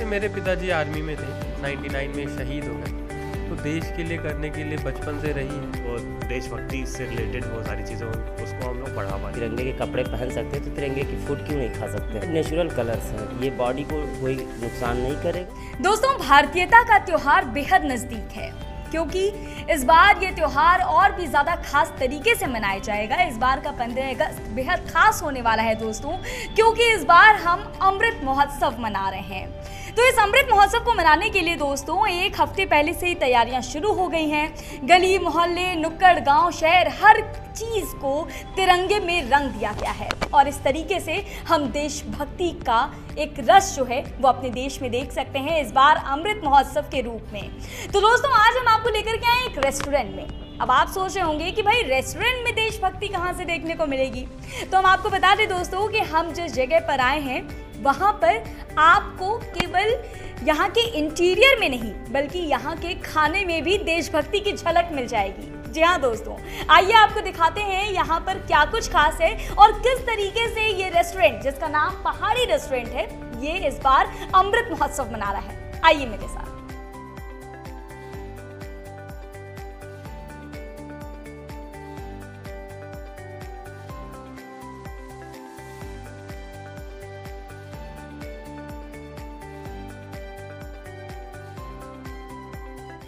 मेरे पिताजी आर्मी में थे, 99 में शहीद हो गए। तो देश के लिए करने के लिए बचपन से रही है और देशभक्ति से रिलेटेड बहुत सारी चीज़ें उसको हम लोग बढ़ावा दें। तिरंगे के कपड़े पहन सकते हैं तो तिरंगे की फूड क्यों नहीं खा सकते। नेचुरल कलर्स हैं, ये बॉडी को कोई नुकसान नहीं करेगा। दोस्तों, भारतीयता का त्योहार बेहद नजदीक है क्योंकि इस बार ये त्योहार और भी ज़्यादा खास तरीके से मनाया जाएगा। इस बार का 15 अगस्त बेहद खास होने वाला है दोस्तों, क्योंकि इस बार हम अमृत महोत्सव मना रहे हैं। तो इस अमृत महोत्सव को मनाने के लिए दोस्तों एक हफ्ते पहले से ही तैयारियां शुरू हो गई हैं। गली मोहल्ले, नुक्कड़, गांव, शहर, हर चीज़ को तिरंगे में रंग दिया गया है और इस तरीके से हम देशभक्ति का एक रस जो है वो अपने देश में देख सकते हैं इस बार अमृत महोत्सव के रूप में। तो दोस्तों, आज हम आपको लेकर के आए एक रेस्टोरेंट में। अब आप सोच रहे होंगे कि भाई रेस्टोरेंट में देशभक्ति कहाँ से देखने को मिलेगी, तो हम आपको बता दें दोस्तों कि हम जिस जगह पर आए हैं वहाँ पर आपको केवल यहाँ के इंटीरियर में नहीं बल्कि यहाँ के खाने में भी देशभक्ति की झलक मिल जाएगी। जी हाँ दोस्तों, आइए आपको दिखाते हैं यहाँ पर क्या कुछ खास है और किस तरीके से ये रेस्टोरेंट, जिसका नाम पहाड़ी रेस्टोरेंट है, ये इस बार अमृत महोत्सव मना रहा है। आइए मेरे साथ।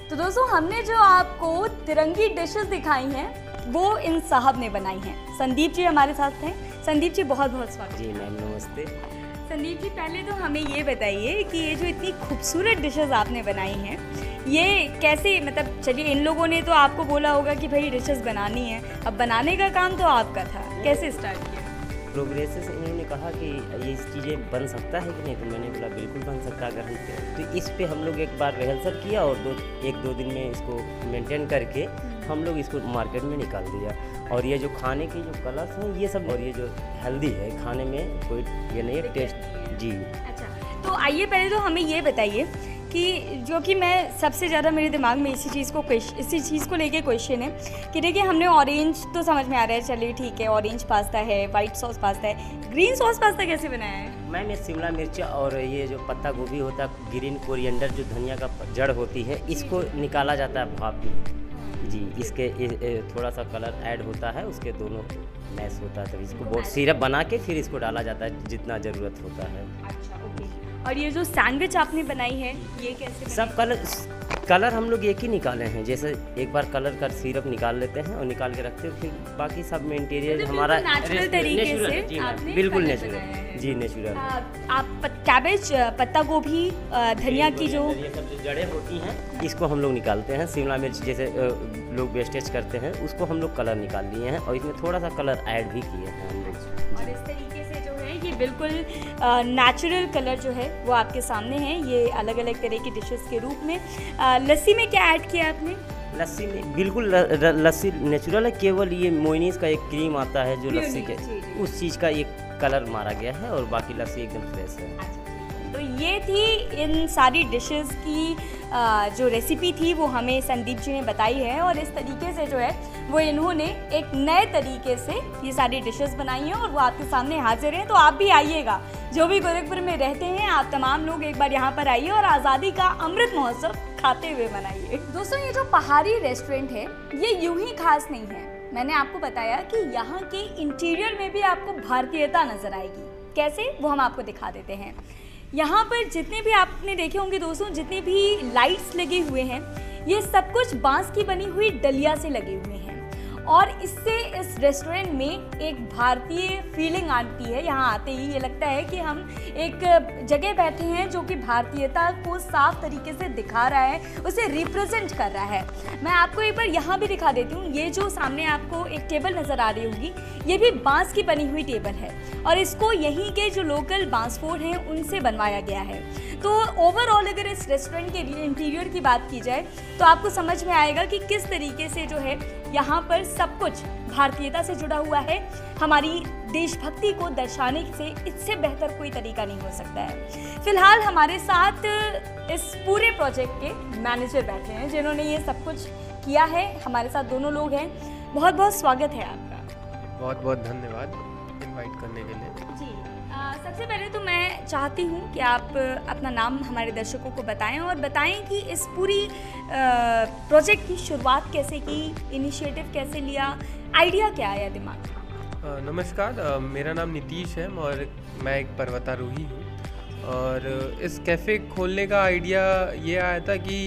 तो दोस्तों, हमने जो आपको तिरंगी डिशेस दिखाई हैं वो इन साहब ने बनाई हैं। संदीप जी हमारे साथ हैं। संदीप जी, बहुत बहुत स्वागत। जी मैम, नमस्ते। संदीप जी, पहले तो हमें ये बताइए कि ये जो इतनी खूबसूरत डिशेस आपने बनाई हैं ये कैसे, मतलब चलिए इन लोगों ने तो आपको बोला होगा कि भाई डिशेस बनानी है, अब बनाने का काम तो आपका था, कैसे स्टार्ट किया? प्रोग्रेस से इन्होंने कहा कि ये चीज़ें बन सकता है कि नहीं, तो मैंने बोला बिल्कुल बन सकता है अगर हम करें। तो इस पे हम लोग एक बार रिहर्सल किया और एक दो दिन में इसको मेंटेन करके हम लोग इसको मार्केट में निकाल दिया। और ये जो खाने के जो कलर्स हैं ये सब, और ये जो हेल्दी है खाने में कोई ये नहीं है टेस्ट। जी अच्छा, तो आइए पहले तो हमें ये बताइए कि जो कि मैं सबसे ज़्यादा मेरे दिमाग में इसी चीज़ को लेके क्वेश्चन है कि देखिए, हमने ऑरेंज तो समझ में आ रहा है, चलिए ठीक है, ऑरेंज पास्ता है, वाइट सॉस पास्ता है, ग्रीन सॉस पास्ता कैसे बनाया है? मैम, ये शिमला मिर्च और ये जो पत्ता गोभी होता है, ग्रीन कोरिएंडर जो धनिया का जड़ होती है, इसको निकाला जाता है भाप में। जी, इसके थोड़ा सा कलर ऐड होता है, उसके दोनों मैश होता है, तब इसको बहुत सिरप बना के फिर इसको डाला जाता है जितना ज़रूरत होता है। अच्छा, ओके। और ये जो सैंडविच आपने बनाई है ये कैसे? सब कलर हम लोग एक ही निकाले हैं। जैसे एक बार कलर का सिरप निकाल लेते हैं और निकाल के रखते हैं, फिर बाकी सब में इंटीरियर हमारा नेचुरल तरीके से आपने बिल्कुल कलर नेचुरल। बनाया है। जी नेचुरल। आप कैबेज, पत्ता गोभी, धनिया की जो ये सब जो जड़ें होती हैं इसको हम लोग निकालते हैं। शिमला मिर्च जैसे लोग वेस्टेज करते हैं उसको हम लोग कलर निकाल लिए हैं और इसमें थोड़ा सा कलर ऐड भी किए हैं हम लोग। और इस तरीके से जो है ये बिल्कुल नेचुरल कलर जो है वो आपके सामने है, ये अलग अलग तरह की डिशेस के रूप में। लस्सी में क्या ऐड किया आपने? लस्सी में बिल्कुल लस्सी नेचुरल है, केवल ये मोइनीस का एक क्रीम आता है जो लस्सी के, उस चीज़ का एक कलर मारा गया है और बाकी लस्सी एकदम फ्रेश है। तो ये थी इन सारी डिशेस की जो रेसिपी थी वो हमें संदीप जी ने बताई है और इस तरीके से जो है वो इन्होंने एक नए तरीके से ये सारी डिशेस बनाई हैं और वो आपके सामने हाजिर हैं। तो आप भी आइएगा, जो भी गोरखपुर में रहते हैं, आप तमाम लोग एक बार यहाँ पर आइए और आज़ादी का अमृत महोत्सव खाते हुए मनाइए। दोस्तों, ये जो पहाड़ी रेस्टोरेंट है ये यूं ही खास नहीं है। मैंने आपको बताया कि यहाँ के इंटीरियर में भी आपको भारतीयता नजर आएगी। कैसे, वो हम आपको दिखा देते हैं। यहाँ पर जितने भी आपने देखे होंगे दोस्तों, जितने भी लाइट्स लगे हुए हैं ये सब कुछ बांस की बनी हुई डलिया से लगे हुए हैं और इससे इस रेस्टोरेंट में एक भारतीय फीलिंग आती है। यहाँ आते ही ये लगता है कि हम एक जगह बैठे हैं जो कि भारतीयता को साफ तरीके से दिखा रहा है, उसे रिप्रेजेंट कर रहा है। मैं आपको एक बार यहाँ भी दिखा देती हूँ। ये जो सामने आपको एक टेबल नज़र आ रही होगी ये भी बांस की बनी हुई टेबल है और इसको यहीं के जो लोकल बांसफोड़ हैं उनसे बनवाया गया है। तो ओवरऑल अगर इस रेस्टोरेंट के इंटीरियर की बात की जाए तो आपको समझ में आएगा कि किस तरीके से जो है यहाँ पर सब कुछ भारतीयता से जुड़ा हुआ है। हमारी देशभक्ति को दर्शाने से इससे बेहतर कोई तरीका नहीं हो सकता है। फिलहाल हमारे साथ इस पूरे प्रोजेक्ट के मैनेजर बैठे हैं जिन्होंने ये सब कुछ किया है। हमारे साथ दोनों लोग हैं। बहुत बहुत स्वागत है आपका। बहुत बहुत धन्यवाद। इनवाइट करने के लिए। जी सबसे पहले तो मैं चाहती हूँ कि आप अपना नाम हमारे दर्शकों को बताएं और बताएं कि इस पूरी प्रोजेक्ट की शुरुआत कैसे की, इनिशिएटिव कैसे लिया, आइडिया क्या आया दिमाग में? नमस्कार, मेरा नाम नीतीश है और मैं एक पर्वतारोही हूँ। और इस कैफ़े खोलने का आइडिया ये आया था कि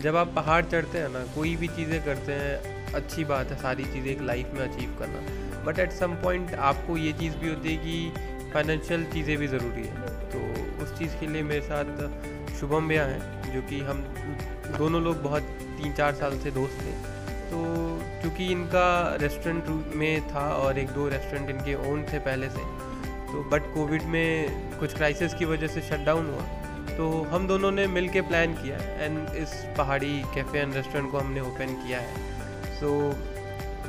जब आप पहाड़ चढ़ते हैं ना, कोई भी चीज़ें करते हैं, अच्छी बात है सारी चीज़ें एक लाइफ में अचीव करना, बट एट सम पॉइंट आपको ये चीज़ भी होती है कि फाइनेंशियल चीज़ें भी ज़रूरी है। तो उस चीज़ के लिए मेरे साथ शुभम भैया हैं, जो कि हम दोनों लोग बहुत 3-4 साल से दोस्त थे। तो क्योंकि इनका रेस्टोरेंट में था और 1-2 रेस्टोरेंट इनके ओन थे पहले से, तो बट कोविड में कुछ क्राइसिस की वजह से शट डाउन हुआ, तो हम दोनों ने मिल के प्लान किया एंड इस पहाड़ी कैफ़े एंड रेस्टोरेंट को हमने ओपन किया है। सो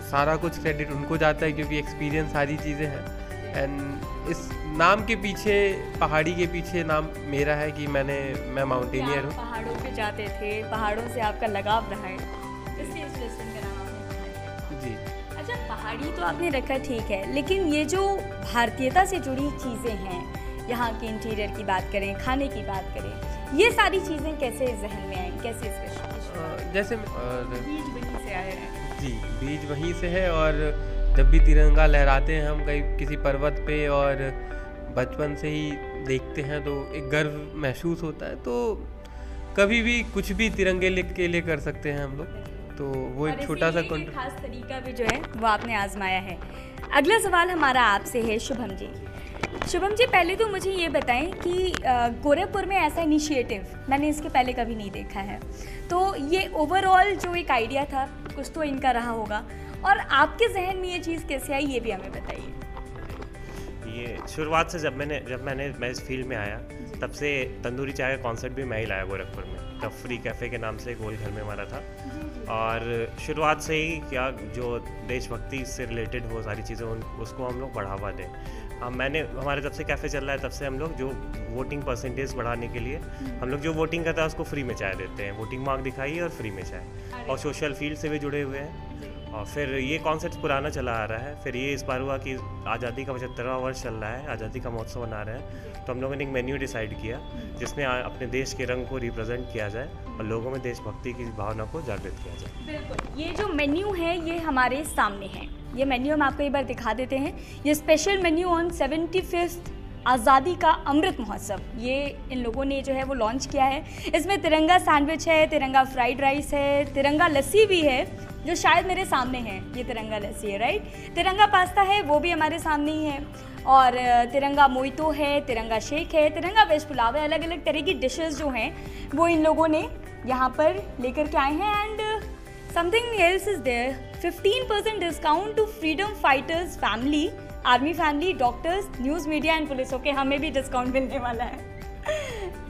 सारा कुछ क्रेडिट उनको जाता है क्योंकि एक्सपीरियंस सारी चीज़ें हैं। एंड इस नाम के पीछे, पहाड़ी के पीछे नाम मेरा है कि मैं माउंटेनियर हूँ। पहाड़ों पे जाते थे, पहाड़ों से आपका लगाव रहा है, इसलिए इस रेस्टोरेंट का नाम आपने पहाड़ी रखा। जी अच्छा, पहाड़ी तो आपने रखा ठीक है, लेकिन ये जो भारतीयता से जुड़ी चीज़ें हैं, यहाँ के इंटीरियर की बात करें, खाने की बात करें, ये सारी चीज़ें कैसे जहन में आई, कैसे इसका जैसे बीज वहीं से आया है? जी, बीज वहीं से है। और जब भी तिरंगा लहराते हैं हम कहीं किसी पर्वत पे और बचपन से ही देखते हैं तो एक गर्व महसूस होता है। तो कभी भी कुछ भी तिरंगे के लिए कर सकते हैं हम लोग, तो वो एक छोटा सा खास तरीका भी जो है वो आपने आजमाया है। अगला सवाल हमारा आपसे है शुभम जी। शुभम जी, पहले तो मुझे ये बताएं कि गोरखपुर में ऐसा इनिशिएटिव मैंने इसके पहले कभी नहीं देखा है, तो ये ओवरऑल जो एक आइडिया था कुछ तो इनका रहा होगा, और आपके जहन में ये चीज़ कैसे आई ये भी हमें बताइए। ये शुरुआत से जब मैं इस फील्ड में आया, तब से तंदूरी चाय का कॉन्सेप्ट भी मैं ही लाया गोरखपुर में। तब फ्री कैफ़े के नाम से गोल घर में हमारा था, और शुरुआत से ही क्या जो देशभक्ति से रिलेटेड वो सारी चीज़ें उसको हम लोग बढ़ावा दें। हमारे जब से कैफ़े चल रहा है तब से हम लोग जो वोटिंग परसेंटेज बढ़ाने के लिए हम लोग जो वोटिंग करता है उसको फ्री में चाय देते हैं। वोटिंग मार्क दिखाइए और फ्री में चाय, और सोशल फील्ड से भी जुड़े हुए हैं। और फिर ये कॉन्सेप्ट पुराना चला आ रहा है। फिर ये इस बार हुआ कि आज़ादी का 75वां वर्ष चल रहा है, आज़ादी का महोत्सव मना रहे हैं, तो हम लोगों ने एक मेन्यू डिसाइड किया जिसमें अपने देश के रंग को रिप्रेजेंट किया जाए और लोगों में देशभक्ति की भावना को जागृत किया जाए। बिल्कुल, ये जो मेन्यू है ये हमारे सामने है। ये मेन्यू हम आपको एक बार दिखा देते हैं। ये स्पेशल मेन्यू ऑन 75th आज़ादी का अमृत महोत्सव, ये इन लोगों ने जो है वो लॉन्च किया है। इसमें तिरंगा सैंडविच है, तिरंगा फ्राइड राइस है, तिरंगा लस्सी भी है जो शायद मेरे सामने है, ये तिरंगा लस्सी है, राइट। तिरंगा पास्ता है, वो भी हमारे सामने ही है, और तिरंगा मोइतो है, तिरंगा शेक है, तिरंगा वेज पुलाव है। अलग अलग तरह की डिशेस जो हैं वो इन लोगों ने यहाँ पर लेकर के आए हैं। And something else is there, 15% discount to freedom fighters family, army family, doctors, news media and police. Okay, हमें भी डिस्काउंट मिलने वाला है।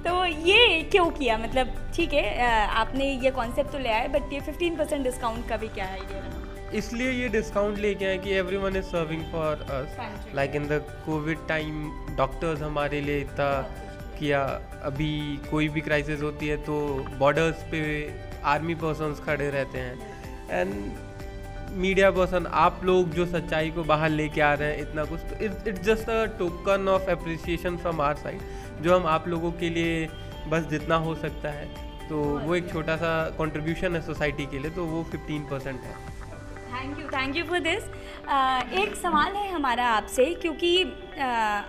तो ये क्यों किया, मतलब ठीक है आपने ये कॉन्सेप्ट तो ले आए, बट ये 15% डिस्काउंट का भी क्या आइडिया रहा? इसलिए ये डिस्काउंट लेके आए कि everyone is serving for us, like in the Covid time doctors हमारे लिए इतना किया। अभी कोई भी क्राइसिस होती है तो बॉर्डर्स पे आर्मी पर्सन्स खड़े रहते हैं, एंड मीडिया पर्सन, आप लोग जो सच्चाई को बाहर लेके आ रहे हैं इतना कुछ, तो it's just a token of appreciation from our side, जो हम आप लोगों के लिए बस जितना हो सकता है, तो वो एक छोटा सा कंट्रीब्यूशन है सोसाइटी के लिए, तो वो 15% है। Thank you for this. एक सवाल है हमारा आपसे, क्योंकि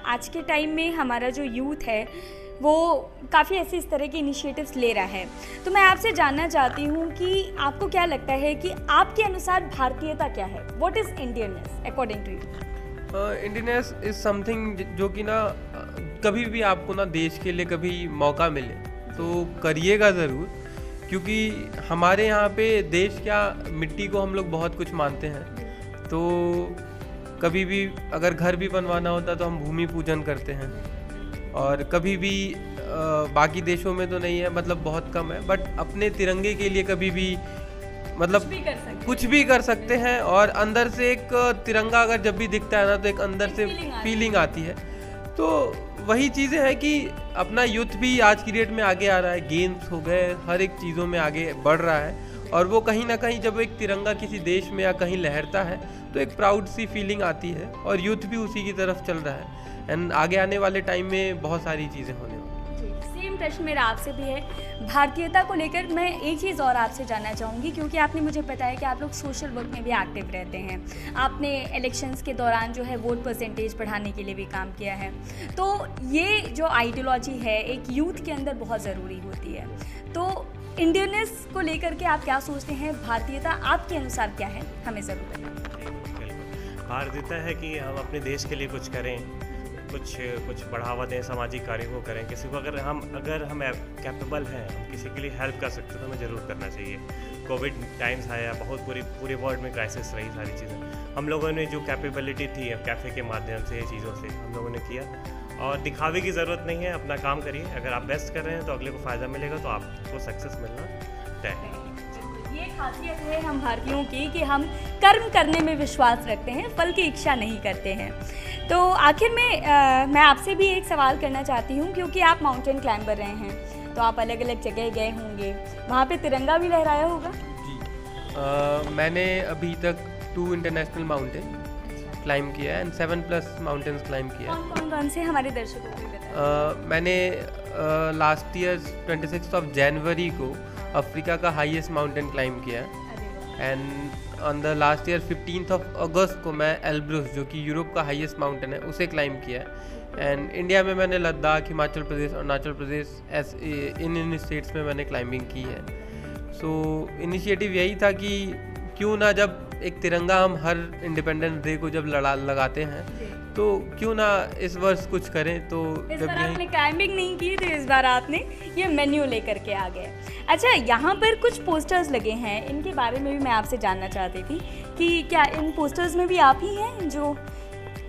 आज के टाइम में हमारा जो यूथ है वो काफ़ी ऐसे इस तरह के इनिशिएटिव्स ले रहा है, तो मैं आपसे जानना चाहती हूँ कि आपको क्या लगता है कि आपके अनुसार भारतीयता क्या है? What is Indianness according to you? Indianness is something जो कि ना कभी भी आपको ना देश के लिए कभी मौका मिले तो करिएगा ज़रूर, क्योंकि हमारे यहाँ पे देश क्या, मिट्टी को हम लोग बहुत कुछ मानते हैं। तो कभी भी अगर घर भी बनवाना होता है तो हम भूमि पूजन करते हैं, और कभी भी बाकी देशों में तो नहीं है, मतलब बहुत कम है, बट अपने तिरंगे के लिए कभी भी मतलब कुछ भी कर सकते हैं। और अंदर से एक तिरंगा अगर जब भी दिखता है ना तो एक अंदर से फीलिंग आती है। तो वही चीज़ें हैं कि अपना यूथ भी आज की डेट में आगे आ रहा है, गेम्स हो गए, हर एक चीज़ों में आगे बढ़ रहा है, और वो कहीं ना कहीं जब एक तिरंगा किसी देश में या कहीं लहरता है तो एक प्राउड सी फीलिंग आती है, और यूथ भी उसी की तरफ चल रहा है। एंड आगे आने वाले टाइम में बहुत सारी चीज़ें होने वाली। सेम प्रश्न मेरा आपसे भी है, भारतीयता को लेकर मैं एक चीज़ और आपसे जानना चाहूँगी, क्योंकि आपने मुझे बताया कि आप लोग सोशल वर्क में भी एक्टिव रहते हैं। आपने इलेक्शंस के दौरान जो है वोट परसेंटेज बढ़ाने के लिए भी काम किया है। तो ये जो आइडियोलॉजी है एक यूथ के अंदर बहुत ज़रूरी होती है। तो इंडियननेस को लेकर के आप क्या सोचते हैं, भारतीयता आपके अनुसार क्या है, हमें ज़रूर बताएं। भारतीयता है कि हम अपने देश के लिए कुछ करें, कुछ बढ़ावा दें, सामाजिक कार्यों को करें। किसी को अगर हम कैपेबल हैं, हम किसी के लिए हेल्प कर सकते हैं तो हमें ज़रूर करना चाहिए। कोविड टाइम्स आया, बहुत पूरे वर्ल्ड में क्राइसिस रही, सारी चीज़ें हम लोगों ने जो कैपेबिलिटी थी कैफ़े के माध्यम से, ये चीज़ों से हम लोगों ने किया। और दिखावे की ज़रूरत नहीं है, अपना काम करिए। अगर आप बेस्ट कर रहे हैं तो अगले को फ़ायदा मिलेगा, तो आपको सक्सेस मिलना तय है। ये खासियत है हम भारतीयों की कि हम कर्म करने में विश्वास रखते हैं, फल की इच्छा नहीं करते हैं। तो आखिर में मैं आपसे भी एक सवाल करना चाहती हूँ, क्योंकि आप माउंटेन क्लाइंबर रहे हैं तो आप अलग अलग जगह गए होंगे, वहाँ पे तिरंगा भी लहराया होगा। जी, मैंने अभी तक 2 इंटरनेशनल माउंटेन क्लाइम किया है एंड 7+ माउंटेन्स क्लाइम किया है। कौन से हमारे दर्शकों को बताएं। मैंने लास्ट ईयर 26 जनवरी को अफ्रीका का हाईएस्ट माउंटेन क्लाइम किया है, and on the last year 15 अगस्त को मैं एल्ब्रुस, जो कि यूरोप का हाईएस्ट माउंटेन है, उसे क्लाइम किया है। एंड इंडिया में मैंने लद्दाख, हिमाचल प्रदेश, अरुणाचल प्रदेश इन स्टेट्स में मैंने क्लाइंबिंग की है। सो इनिशिएटिव यही था कि क्यों ना, जब एक तिरंगा हम हर इंडिपेंडेंस डे को जब लगाते हैं तो क्यों ना इस वर्ष कुछ करें। तो इस जब बार आपने क्लाइंबिंग नहीं की तो इस बार आपने ये मेन्यू लेकर के आ गए। अच्छा, यहाँ पर कुछ पोस्टर्स लगे हैं, इनके बारे में भी मैं आपसे जानना चाहती थी कि क्या इन पोस्टर्स में भी आप ही हैं जो,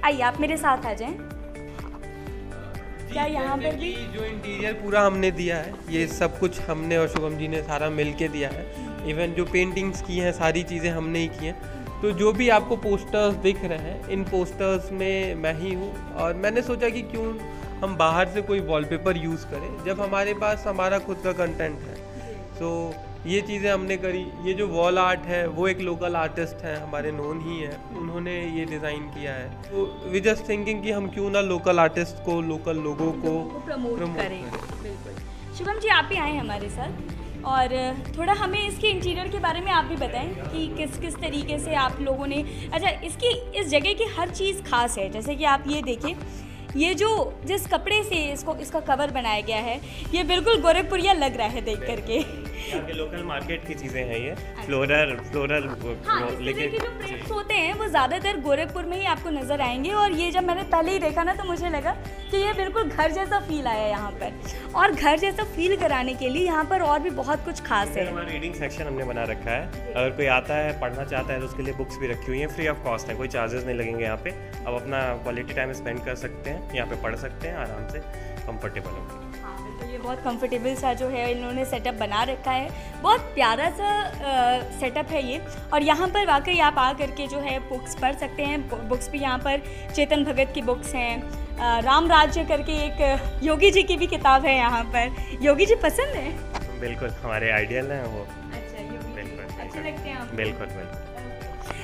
आइए आप मेरे साथ आ जाएं। क्या यहाँ पर भी जो इंटीरियर पूरा हमने दिया है, ये सब कुछ हमने और शुभम जी ने सारा मिल के दिया है। इवन जो पेंटिंग्स की हैं, सारी चीज़ें हमने ही की हैं। तो जो भी आपको पोस्टर्स दिख रहे हैं, इन पोस्टर्स में मैं ही हूँ। और मैंने सोचा कि क्यों हम बाहर से कोई वॉलपेपर यूज़ करें जब हमारे पास हमारा खुद का कंटेंट है। तो ये चीज़ें हमने करी। ये जो वॉल आर्ट है वो एक लोकल आर्टिस्ट हैं, हमारे नोन ही हैं, उन्होंने ये डिज़ाइन किया है। तो वी जस्ट थिंकिंग कि हम क्यों ना लोकल आर्टिस्ट को, लोकल लोगों को प्रमोट करें। बिल्कुल। शुभम जी, आप भी आए हमारे साथ और थोड़ा हमें इसके इंटीरियर के बारे में आप भी बताएं कि किस किस तरीके से आप लोगों ने, अच्छा इस जगह की हर चीज़ खास है। जैसे कि आप ये देखें, ये जो जिस कपड़े से इसका कवर बनाया गया है, ये बिल्कुल गोरखपुरिया लग रहा है देख करके। यहाँ के लोकल मार्केट की चीज़ें हैं ये, फ्लोरल हाँ, लेकिन जो प्रिंट्स होते हैं वो ज़्यादातर गोरखपुर में ही आपको नज़र आएंगे। और ये जब मैंने पहले ही देखा ना तो मुझे लगा कि ये बिल्कुल घर जैसा फील आया यहाँ पर। और घर जैसा फील कराने के लिए यहाँ पर और भी बहुत कुछ खास है। हमारा रीडिंग सेक्शन हमने बना रखा है, अगर कोई आता है पढ़ना चाहता है तो उसके लिए बुक्स भी रखी हुई हैं, फ्री ऑफ कॉस्ट है, कोई चार्जेस नहीं लगेंगे यहाँ पे। अब अपना क्वालिटी टाइम स्पेंड कर सकते हैं, यहाँ पे पढ़ सकते हैं आराम से, कंफर्टेबल होकर। तो ये बहुत कंफर्टेबल सा जो है इन्होंने सेटअप बना रखा है, बहुत प्यारा सा सेटअप है ये। और यहाँ पर वाकई आप आ करके जो है बुक्स पढ़ सकते हैं। बुक्स भी यहाँ पर चेतन भगत की बुक्स हैं, राम राज्य करके एक योगी जी की भी किताब है यहाँ पर। योगी जी पसंद है? बिल्कुल, हमारे आइडियल हैं वो। अच्छा, योगी बिल्कुल अच्छे लगते हैं आपको? बिल्कुल।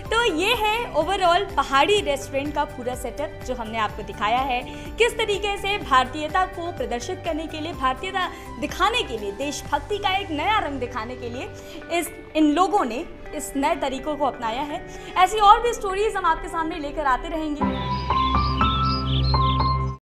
तो ये है ओवरऑल पहाड़ी रेस्टोरेंट का पूरा सेटअप जो हमने आपको दिखाया है। किस तरीके से भारतीयता को प्रदर्शित करने के लिए, भारतीयता दिखाने के लिए, देशभक्ति का एक नया रंग दिखाने के लिए इन लोगों ने इस नए तरीकों को अपनाया है। ऐसी और भी स्टोरीज हम आपके सामने लेकर आते रहेंगे।